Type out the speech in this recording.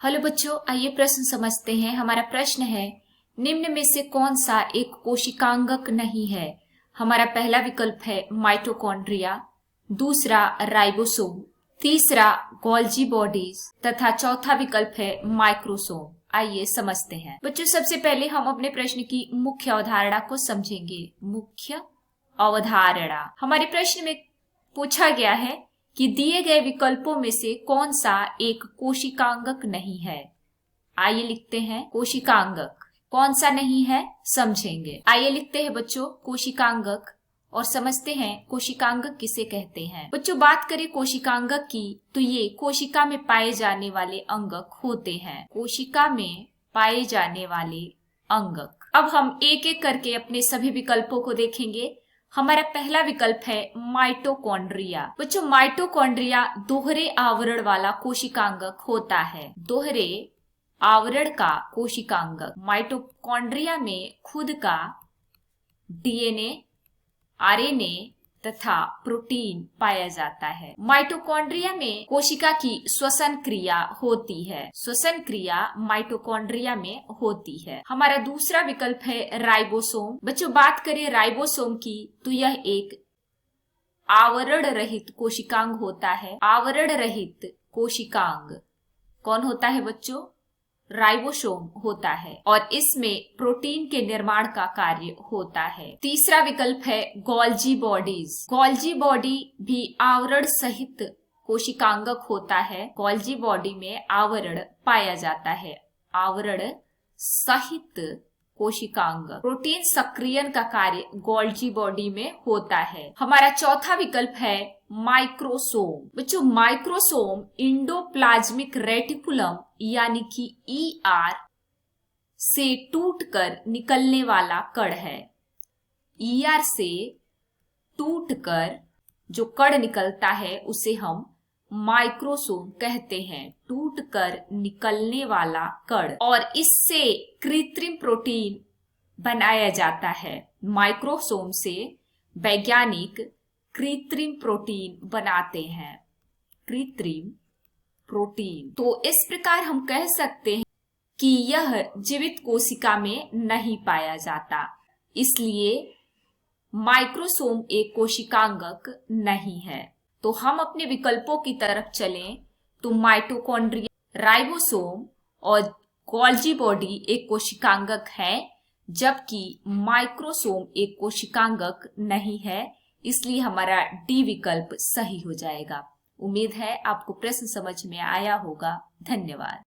Hello बच्चों, आइए प्रश्न समझते हैं। हमारा प्रश्न है, निम्न में से कौन सा एक कोशिकांगक नहीं है। हमारा पहला विकल्प है माइटोकॉन्ड्रिया, दूसरा राइबोसोम, तीसरा गोल्जी बॉडीज तथा चौथा विकल्प है माइक्रोसोम। आइए समझते हैं। बच्चों, सबसे पहले हम अपने प्रश्न की मुख्य अवधारणा को समझेंगे। मुख्य अवधारणा हमारे प्रश्न में पूछा गया है कि दिए गए विकल्पों में से कौन सा एक कोशिकांगक नहीं है। आइए लिखते हैं कोशिकांगक कौन सा नहीं है, समझेंगे। आइए लिखते हैं बच्चों कोशिकांगक और समझते हैं कोशिकांगक किसे कहते हैं। बच्चों, बात करें कोशिकांगक की तो ये कोशिका में पाए जाने वाले अंगक होते हैं। कोशिका में पाए जाने वाले अंगक। अब हम एक एक करके अपने सभी विकल्पों को देखेंगे। हमारा पहला विकल्प है माइटोकॉन्ड्रिया। बच्चों, माइटोकॉन्ड्रिया दोहरे आवरण वाला कोशिकांगक होता है। दोहरे आवरण का कोशिकांगक। माइटोकॉन्ड्रिया में खुद का डीएनए, आरएनए तथा प्रोटीन पाया जाता है। माइटोकॉन्ड्रिया में कोशिका की श्वसन क्रिया होती है। श्वसन क्रिया माइटोकॉन्ड्रिया में होती है। हमारा दूसरा विकल्प है राइबोसोम। बच्चों, बात करें राइबोसोम की तो यह एक आवरण रहित कोशिकांग होता है। आवरण रहित कोशिकांग कौन होता है बच्चों? राइबोसोम होता है और इसमें प्रोटीन के निर्माण का कार्य होता है। तीसरा विकल्प है गोल्जी बॉडीज। गोल्जी बॉडी भी आवरण सहित कोशिकांगक होता है। गोल्जी बॉडी में आवरण पाया जाता है। आवरण सहित कोशिकांग। प्रोटीन सक्रियन का कार्य गोल्जी बॉडी में होता है। हमारा चौथा विकल्प है माइक्रोसोम। बच्चों, माइक्रोसोम इंडोप्लाज्मिक रेटिकुलम यानी कि ईआर से टूटकर निकलने वाला कण है। ईआर से टूटकर जो कण निकलता है उसे हम माइक्रोसोम कहते हैं। टूटकर निकलने वाला कण, और इससे कृत्रिम प्रोटीन बनाया जाता है। माइक्रोसोम से वैज्ञानिक कृत्रिम प्रोटीन बनाते हैं। कृत्रिम प्रोटीन। तो इस प्रकार हम कह सकते हैं कि यह जीवित कोशिका में नहीं पाया जाता, इसलिए माइक्रोसोम एक कोशिकांगक नहीं है। तो हम अपने विकल्पों की तरफ चलें तो माइटोकॉन्ड्रिया, राइबोसोम और गोल्जी बॉडी एक कोशिकांगक है, जबकि माइक्रोसोम एक कोशिकांगक नहीं है। इसलिए हमारा डी विकल्प सही हो जाएगा। उम्मीद है आपको प्रश्न समझ में आया होगा। धन्यवाद।